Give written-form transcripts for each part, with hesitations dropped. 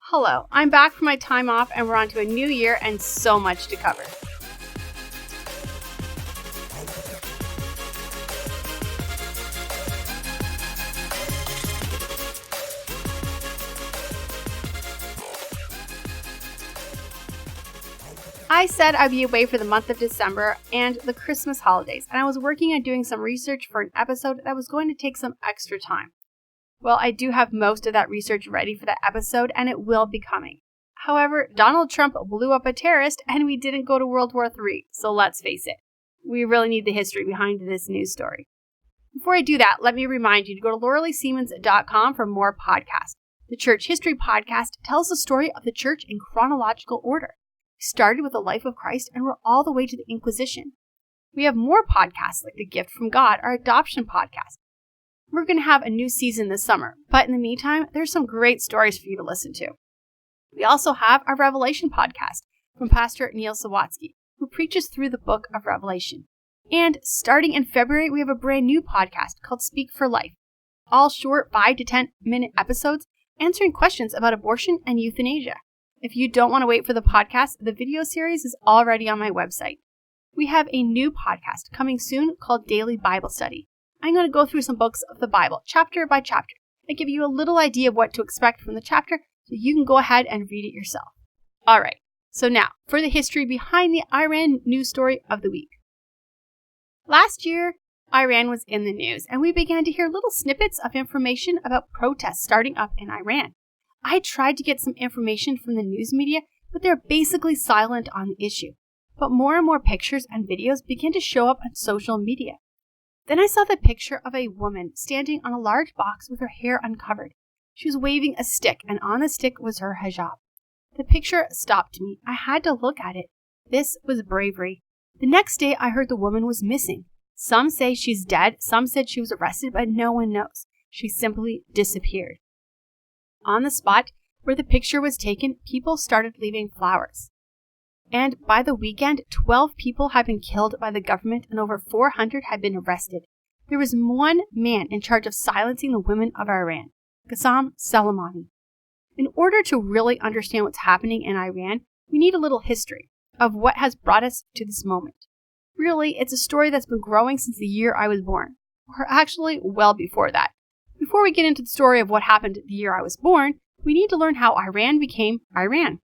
Hello, I'm back from my time off and we're on to a new year and so much to cover. I said I'd be away for the month of December and the Christmas holidays, and I was working on doing some research for an episode that was going to take some extra time. Well, I do have most of that research ready for that episode, and it will be coming. However, Donald Trump blew up a terrorist, and we didn't go to World War III, so let's face it, we really need the history behind this news story. Before I do that, let me remind you to go to lauraleesiemens.com for more podcasts. The Church History Podcast tells the story of the church in chronological order. We started with the life of Christ, and we're all the way to the Inquisition. We have more podcasts like The Gift from God, our adoption podcast. We're going to have a new season this summer, but in the meantime, there's some great stories for you to listen to. We also have our Revelation podcast from Pastor Neil Sawatsky, who preaches through the book of Revelation. And starting in February, we have a brand new podcast called Speak for Life, all short 5 to 10 minute episodes answering questions about abortion and euthanasia. If you don't want to wait for the podcast, the video series is already on my website. We have a new podcast coming soon called Daily Bible Study. I'm going to go through some books of the Bible, chapter by chapter, and give you a little idea of what to expect from the chapter so you can go ahead and read it yourself. Alright, so now for the history behind the Iran news story of the week. Last year, Iran was in the news, and we began to hear little snippets of information about protests starting up in Iran. I tried to get some information from the news media, but they're basically silent on the issue. But more and more pictures and videos began to show up on social media. Then I saw the picture of a woman standing on a large box with her hair uncovered. She was waving a stick, and on the stick was her hijab. The picture stopped me. I had to look at it. This was bravery. The next day, I heard the woman was missing. Some say she's dead, some said she was arrested, but no one knows. She simply disappeared. On the spot where the picture was taken, people started leaving flowers. And by the weekend, 12 people had been killed by the government and over 400 had been arrested. There was one man in charge of silencing the women of Iran, Qasem Soleimani. In order to really understand what's happening in Iran, we need a little history of what has brought us to this moment. Really, it's a story that's been growing since the year I was born, or actually well before that. Before we get into the story of what happened the year I was born, we need to learn how Iran became Iran.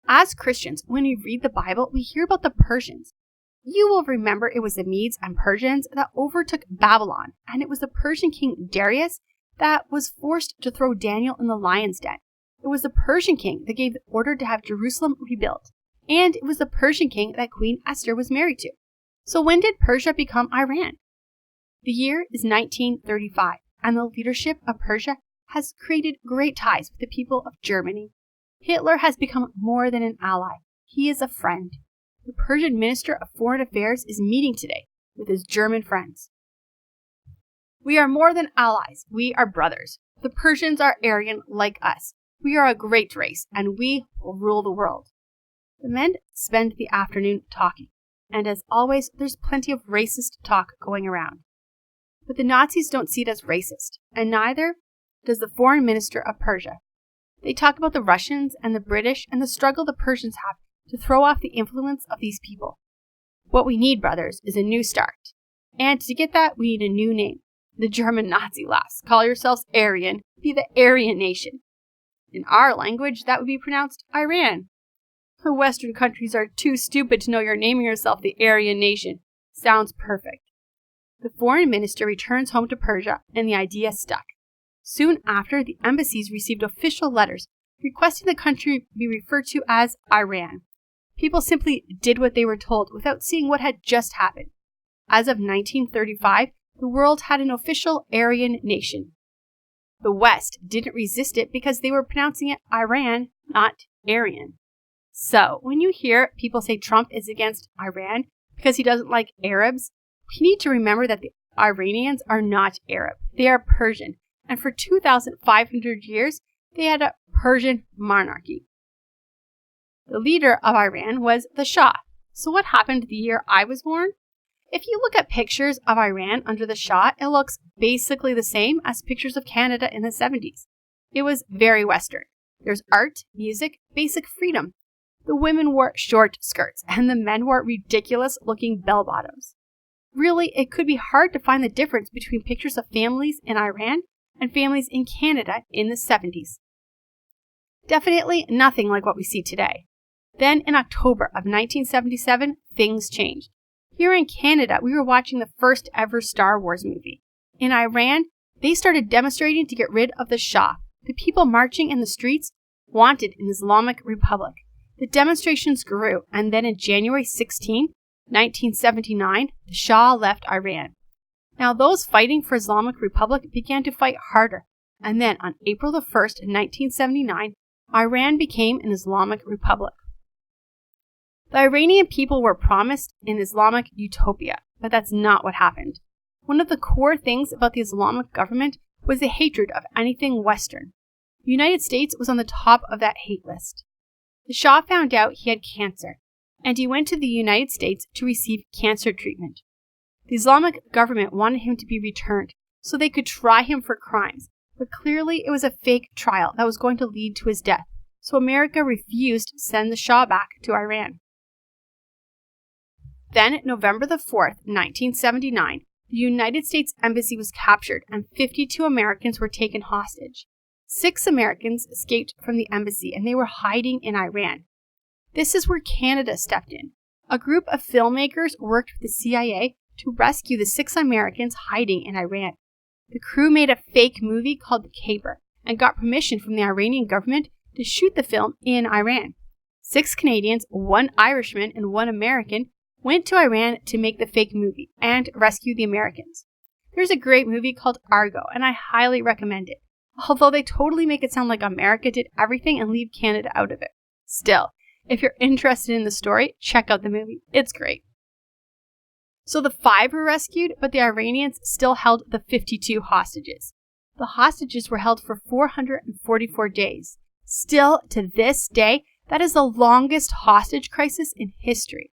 As Christians, when we read the Bible, we hear about the Persians. You will remember it was the Medes and Persians that overtook Babylon, and it was the Persian king Darius that was forced to throw Daniel in the lion's den. It was the Persian king that gave the order to have Jerusalem rebuilt, and it was the Persian king that Queen Esther was married to. So when did Persia become Iran? The year is 1935, and the leadership of Persia has created great ties with the people of Germany. Hitler has become more than an ally. He is a friend. The Persian Minister of Foreign Affairs is meeting today with his German friends. We are more than allies. We are brothers. The Persians are Aryan like us. We are a great race, and we will rule the world. The men spend the afternoon talking, and as always, there's plenty of racist talk going around. But the Nazis don't see it as racist, and neither does the foreign minister of Persia. They talk about the Russians and the British and the struggle the Persians have to throw off the influence of these people. What we need, brothers, is a new start. And to get that, we need a new name. The German Nazi laughs. Call yourselves Aryan. Be the Aryan nation. In our language, that would be pronounced Iran. The Western countries are too stupid to know you're naming yourself the Aryan nation. Sounds perfect. The foreign minister returns home to Persia, and the idea stuck. Soon after, the embassies received official letters requesting the country be referred to as Iran. People simply did what they were told without seeing what had just happened. As of 1935, the world had an official Aryan nation. The West didn't resist it because they were pronouncing it Iran, not Aryan. So, when you hear people say Trump is against Iran because he doesn't like Arabs, we need to remember that the Iranians are not Arab. They are Persian. And for 2,500 years, they had a Persian monarchy. The leader of Iran was the Shah. So what happened the year I was born? If you look at pictures of Iran under the Shah, it looks basically the same as pictures of Canada in the 70s. It was very Western. There's art, music, basic freedom. The women wore short skirts, and the men wore ridiculous-looking bell-bottoms. Really, it could be hard to find the difference between pictures of families in Iran and families in Canada in the 70s. Definitely nothing like what we see today. Then, in October of 1977, things changed. Here in Canada, we were watching the first ever Star Wars movie. In Iran, they started demonstrating to get rid of the Shah. The people marching in the streets wanted an Islamic Republic. The demonstrations grew, and then in January 16, 1979, the Shah left Iran. Now, those fighting for Islamic Republic began to fight harder, and then on April the 1st, 1979, Iran became an Islamic Republic. The Iranian people were promised an Islamic utopia, but that's not what happened. One of the core things about the Islamic government was the hatred of anything Western. The United States was on the top of that hate list. The Shah found out he had cancer, and he went to the United States to receive cancer treatment. The Islamic government wanted him to be returned so they could try him for crimes, but clearly it was a fake trial that was going to lead to his death, so America refused to send the Shah back to Iran. Then, November the 4th, 1979, the United States Embassy was captured and 52 Americans were taken hostage. 6 Americans escaped from the embassy and they were hiding in Iran. This is where Canada stepped in. A group of filmmakers worked with the CIA to rescue the 6 Americans hiding in Iran. The crew made a fake movie called The Caper and got permission from the Iranian government to shoot the film in Iran. 6 Canadians, 1 Irishman, and 1 American went to Iran to make the fake movie and rescue the Americans. There's a great movie called Argo, and I highly recommend it, although they totally make it sound like America did everything and leave Canada out of it. Still, if you're interested in the story, check out the movie. It's great. So the 5 were rescued, but the Iranians still held the 52 hostages. The hostages were held for 444 days. Still, to this day, that is the longest hostage crisis in history.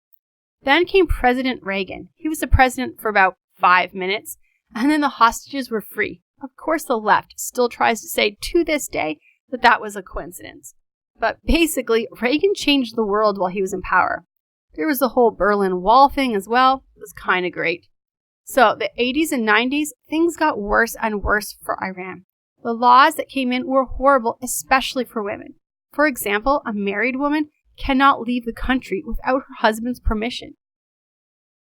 Then came President Reagan. He was the president for about 5 minutes, and then the hostages were free. Of course, the left still tries to say to this day that that was a coincidence. But basically, Reagan changed the world while he was in power. There was the whole Berlin Wall thing as well. It was kind of great. So, the 80s and 90s, things got worse and worse for Iran. The laws that came in were horrible, especially for women. For example, a married woman cannot leave the country without her husband's permission.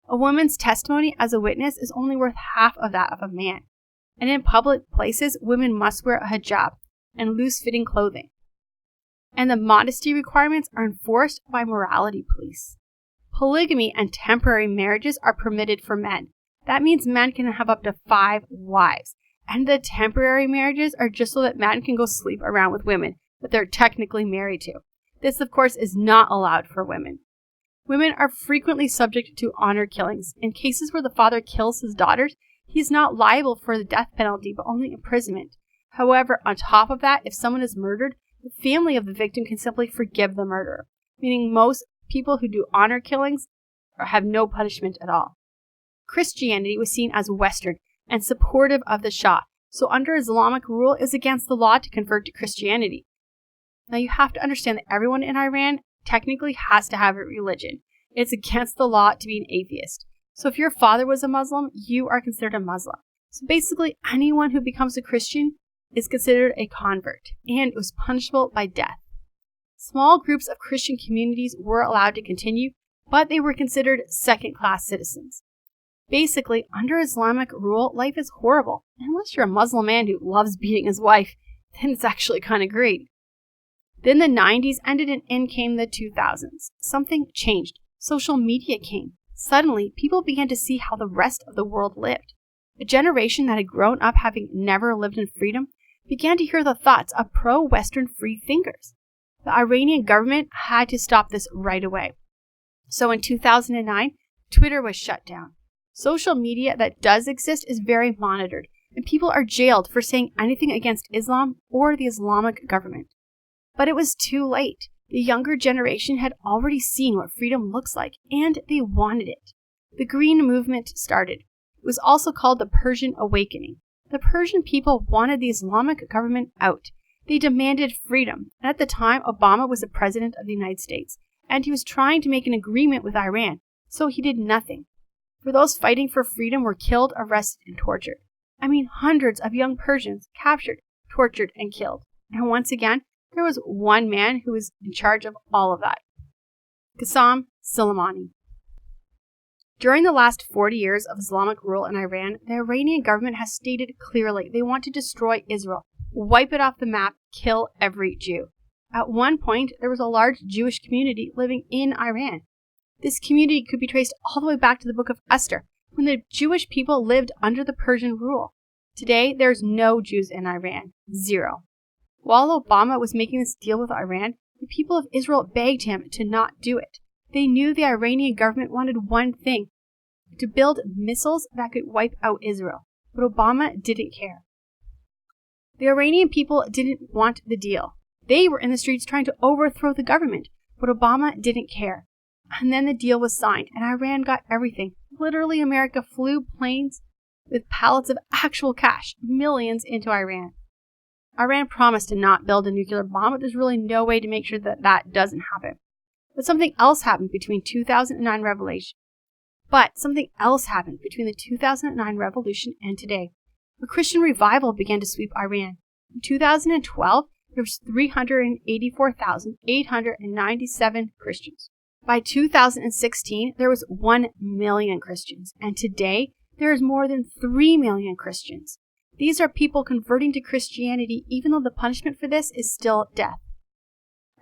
A woman's testimony as a witness is only worth half of that of a man. And in public places, women must wear a hijab and loose-fitting clothing. And the modesty requirements are enforced by morality police. Polygamy and temporary marriages are permitted for men. That means men can have up to 5 wives. And the temporary marriages are just so that men can go sleep around with women that they're technically married to. This, of course, is not allowed for women. Women are frequently subject to honor killings. In cases where the father kills his daughters, he is not liable for the death penalty, but only imprisonment. However, on top of that, if someone is murdered, the family of the victim can simply forgive the murderer, meaning most people who do honor killings have no punishment at all. Christianity was seen as Western and supportive of the Shah, so under Islamic rule, it is against the law to convert to Christianity. Now, you have to understand that everyone in Iran technically has to have a religion. It's against the law to be an atheist. So if your father was a Muslim, you are considered a Muslim. So basically, anyone who becomes a Christian is considered a convert, and it was punishable by death. Small groups of Christian communities were allowed to continue, but they were considered second-class citizens. Basically, under Islamic rule, life is horrible. Unless you're a Muslim man who loves beating his wife, then it's actually kind of great. Then the 90s ended and in came the 2000s. Something changed. Social media came. Suddenly, people began to see how the rest of the world lived. A generation that had grown up having never lived in freedom began to hear the thoughts of pro-Western free thinkers. The Iranian government had to stop this right away. So in 2009, Twitter was shut down. Social media that does exist is very monitored, and people are jailed for saying anything against Islam or the Islamic government. But it was too late. The younger generation had already seen what freedom looks like, and they wanted it. The Green Movement started. It was also called the Persian Awakening. The Persian people wanted the Islamic government out. They demanded freedom. And at the time, Obama was the president of the United States, and he was trying to make an agreement with Iran, so he did nothing. For those fighting for freedom were killed, arrested, and tortured. I mean, hundreds of young Persians captured, tortured, and killed. And once again, there was one man who was in charge of all of that. Qasem Soleimani. During the last 40 years of Islamic rule in Iran, the Iranian government has stated clearly they want to destroy Israel, wipe it off the map, kill every Jew. At one point, there was a large Jewish community living in Iran. This community could be traced all the way back to the book of Esther, when the Jewish people lived under the Persian rule. Today, there's no Jews in Iran. Zero. While Obama was making this deal with Iran, the people of Israel begged him to not do it. They knew the Iranian government wanted one thing, to build missiles that could wipe out Israel. But Obama didn't care. The Iranian people didn't want the deal. They were in the streets trying to overthrow the government, but Obama didn't care. And then the deal was signed, and Iran got everything. Literally, America flew planes with pallets of actual cash, millions, into Iran. Iran promised to not build a nuclear bomb, but there's really no way to make sure that that doesn't happen. But something else happened between the 2009 revolution and today. A Christian revival began to sweep Iran. In 2012, there was 384,897 Christians. By 2016, there was 1 million Christians, and today there is more than 3 million Christians. These are people converting to Christianity, even though the punishment for this is still death.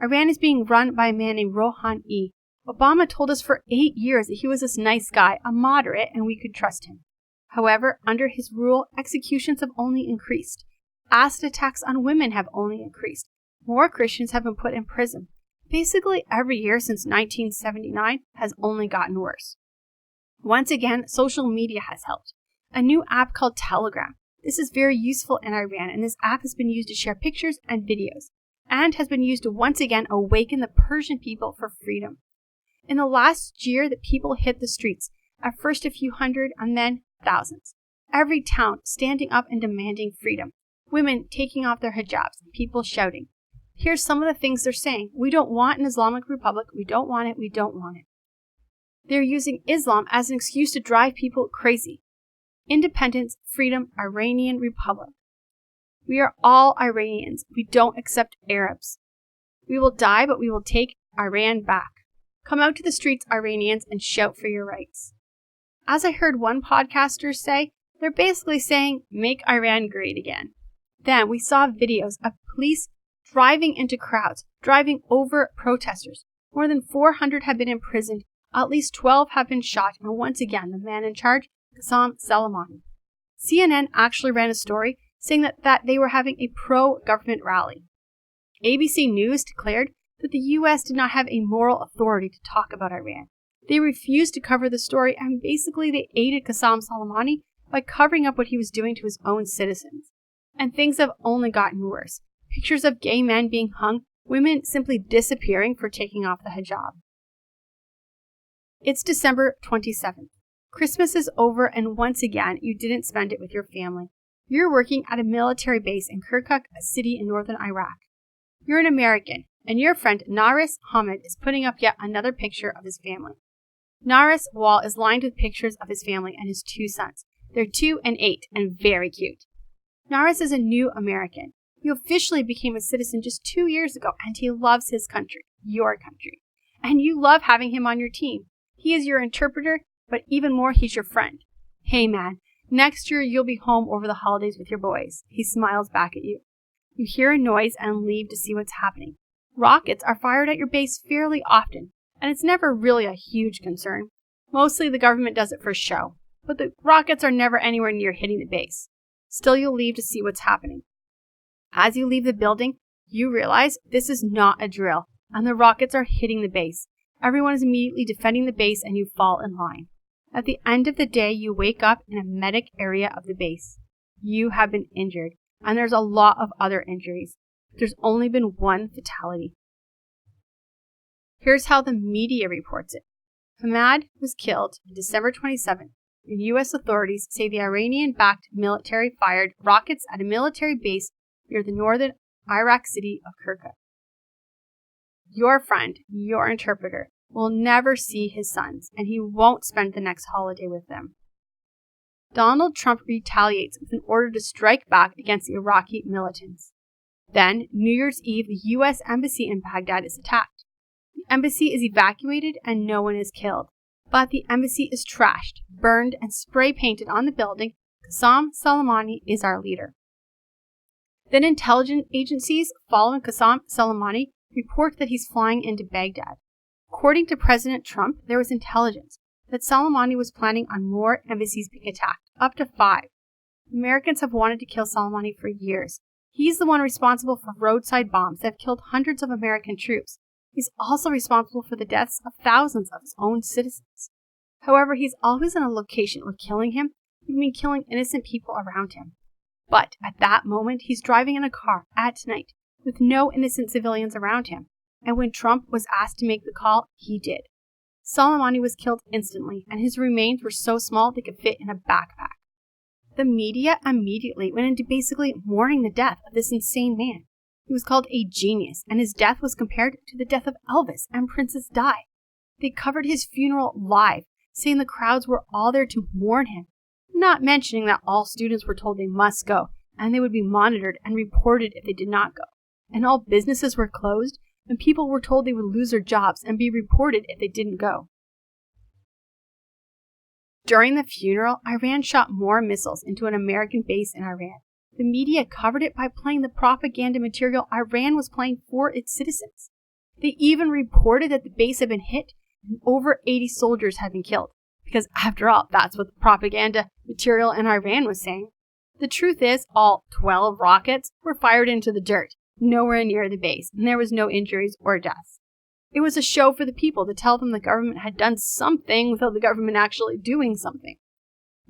Iran is being run by a man named Rouhani. Obama told us for 8 years that he was this nice guy, a moderate, and we could trust him. However, under his rule, executions have only increased. Acid attacks on women have only increased. More Christians have been put in prison. Basically, every year since 1979 has only gotten worse. Once again, social media has helped. A new app called Telegram. This is very useful in Iran, and this app has been used to share pictures and videos, and has been used to once again awaken the Persian people for freedom. In the last year, the people hit the streets, at first a few hundred and then thousands. Every town standing up and demanding freedom. Women taking off their hijabs, and people shouting. Here's some of the things they're saying. We don't want an Islamic Republic. We don't want it. We don't want it. They're using Islam as an excuse to drive people crazy. Independence, freedom, Iranian Republic. We are all Iranians. We don't accept Arabs. We will die, but we will take Iran back. Come out to the streets, Iranians, and shout for your rights. As I heard one podcaster say, they're basically saying, make Iran great again. Then we saw videos of police driving into crowds, driving over protesters. More than 400 have been imprisoned, at least 12 have been shot, and once again, the man in charge, Qasem Soleimani. CNN actually ran a story saying that they were having a pro-government rally. ABC News declared that the U.S. did not have a moral authority to talk about Iran. They refused to cover the story, and basically they aided Qasem Soleimani by covering up what he was doing to his own citizens. And things have only gotten worse. Pictures of gay men being hung, women simply disappearing for taking off the hijab. It's December 27th. Christmas is over, and once again, you didn't spend it with your family. You're working at a military base in Kirkuk, a city in northern Iraq. You're an American, and your friend Naris Hamid is putting up yet another picture of his family. Naris' wall is lined with pictures of his family and his 2 sons. They're 2 and 8 and very cute. Naris is a new American. He officially became a citizen just 2 years ago, and he loves his country, your country. And you love having him on your team. He is your interpreter, but even more, he's your friend. Hey man, next year you'll be home over the holidays with your boys. He smiles back at you. You hear a noise and leave to see what's happening. Rockets are fired at your base fairly often, and it's never really a huge concern. Mostly the government does it for show, but the rockets are never anywhere near hitting the base. Still, you'll leave to see what's happening. As you leave the building, you realize this is not a drill, and the rockets are hitting the base. Everyone is immediately defending the base, and you fall in line. At the end of the day, you wake up in a medic area of the base. You have been injured, and there's a lot of other injuries. There's only been one fatality. Here's how the media reports it. Hamad was killed on December 27th, and U.S. authorities say the Iranian-backed military fired rockets at a military base near the northern Iraq city of Kirkuk. Your friend, your interpreter, will never see his sons, and he won't spend the next holiday with them. Donald Trump retaliates with an order to strike back against the Iraqi militants. Then, New Year's Eve, the U.S. Embassy in Baghdad is attacked. The embassy is evacuated and no one is killed. But the embassy is trashed, burned, and spray-painted on the building. Qasem Soleimani is our leader. Then intelligence agencies following Qasem Soleimani report that he's flying into Baghdad. According to President Trump, there was intelligence that Soleimani was planning on more embassies being attacked, up to 5. Americans have wanted to kill Soleimani for years. He's the one responsible for roadside bombs that have killed hundreds of American troops. He's also responsible for the deaths of thousands of his own citizens. However, he's always in a location where killing him would mean killing innocent people around him. But at that moment, he's driving in a car at night with no innocent civilians around him. And when Trump was asked to make the call, he did. Soleimani was killed instantly, and his remains were so small they could fit in a backpack. The media immediately went into basically mourning the death of this insane man. He was called a genius, and his death was compared to the death of Elvis and Princess Di. They covered his funeral live, saying the crowds were all there to mourn him, not mentioning that all students were told they must go, and they would be monitored and reported if they did not go. And all businesses were closed, and people were told they would lose their jobs and be reported if they didn't go. During the funeral, Iran shot more missiles into an American base in Iran. The media covered it by playing the propaganda material Iran was playing for its citizens. They even reported that the base had been hit and over 80 soldiers had been killed, because after all, that's what the propaganda material in Iran was saying. The truth is, all 12 rockets were fired into the dirt, nowhere near the base, and there was no injuries or deaths. It was a show for the people to tell them the government had done something without the government actually doing something.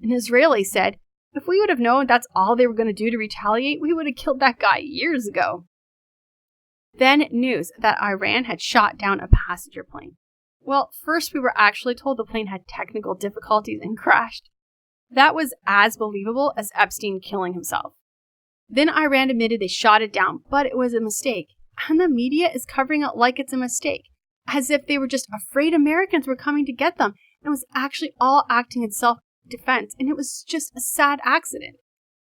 An Israeli said, "If we would have known that's all they were going to do to retaliate, we would have killed that guy years ago." Then news that Iran had shot down a passenger plane. Well, first we were actually told the plane had technical difficulties and crashed. That was as believable as Epstein killing himself. Then Iran admitted they shot it down, but it was a mistake. And the media is covering it like it's a mistake, as if they were just afraid Americans were coming to get them. And it was actually all acting in self-defense, and it was just a sad accident.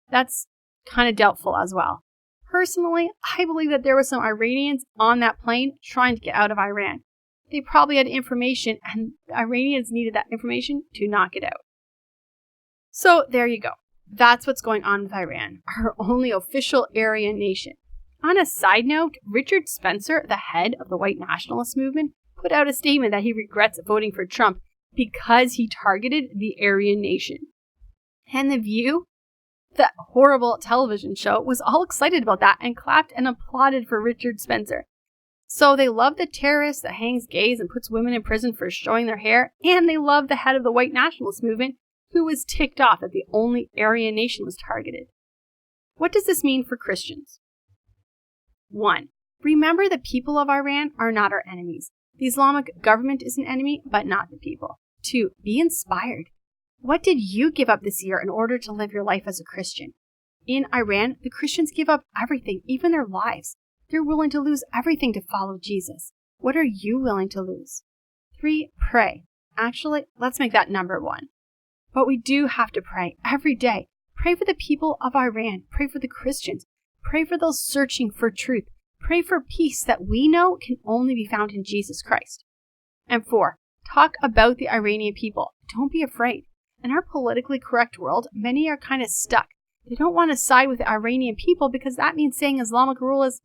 That's kind of doubtful as well. Personally, I believe that there were some Iranians on that plane trying to get out of Iran. They probably had information, and the Iranians needed that information to knock it out. So there you go. That's what's going on with Iran, our only official Aryan nation. On a side note, Richard Spencer, the head of the white nationalist movement, put out a statement that he regrets voting for Trump because he targeted the Aryan nation. And The View, that horrible television show, was all excited about that and clapped and applauded for Richard Spencer. So they love the terrorist that hangs gays and puts women in prison for showing their hair, and they love the head of the white nationalist movement, who was ticked off that the only Aryan nation was targeted. What does this mean for Christians? 1. Remember the people of Iran are not our enemies. The Islamic government is an enemy, but not the people. 2. Be inspired. What did you give up this year in order to live your life as a Christian? In Iran, the Christians give up everything, even their lives. They're willing to lose everything to follow Jesus. What are you willing to lose? 3. Pray. Actually, let's make that number 1. But we do have to pray every day. Pray for the people of Iran. Pray for the Christians. Pray for those searching for truth. Pray for peace that we know can only be found in Jesus Christ. And 4, talk about the Iranian people. Don't be afraid. In our politically correct world, many are kind of stuck. They don't want to side with the Iranian people because that means saying Islamic rule is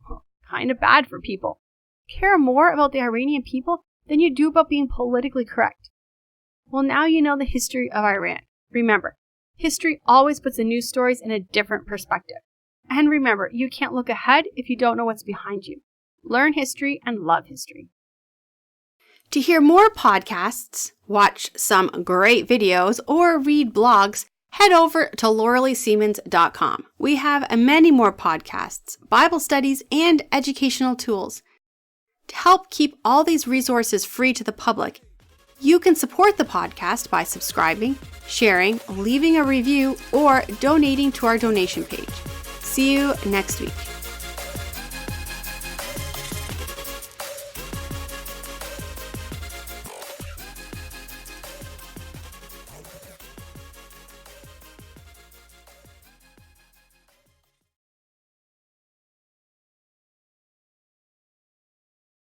kind of bad for people. Care more about the Iranian people than you do about being politically correct. Well, now you know the history of Iran. Remember, history always puts the news stories in a different perspective. And remember, you can't look ahead if you don't know what's behind you. Learn history and love history. To hear more podcasts, watch some great videos, or read blogs, head over to laurelisiemens.com. We have many more podcasts, Bible studies, and educational tools. To help keep all these resources free to the public, you can support the podcast by subscribing, sharing, leaving a review, or donating to our donation page. See you next week.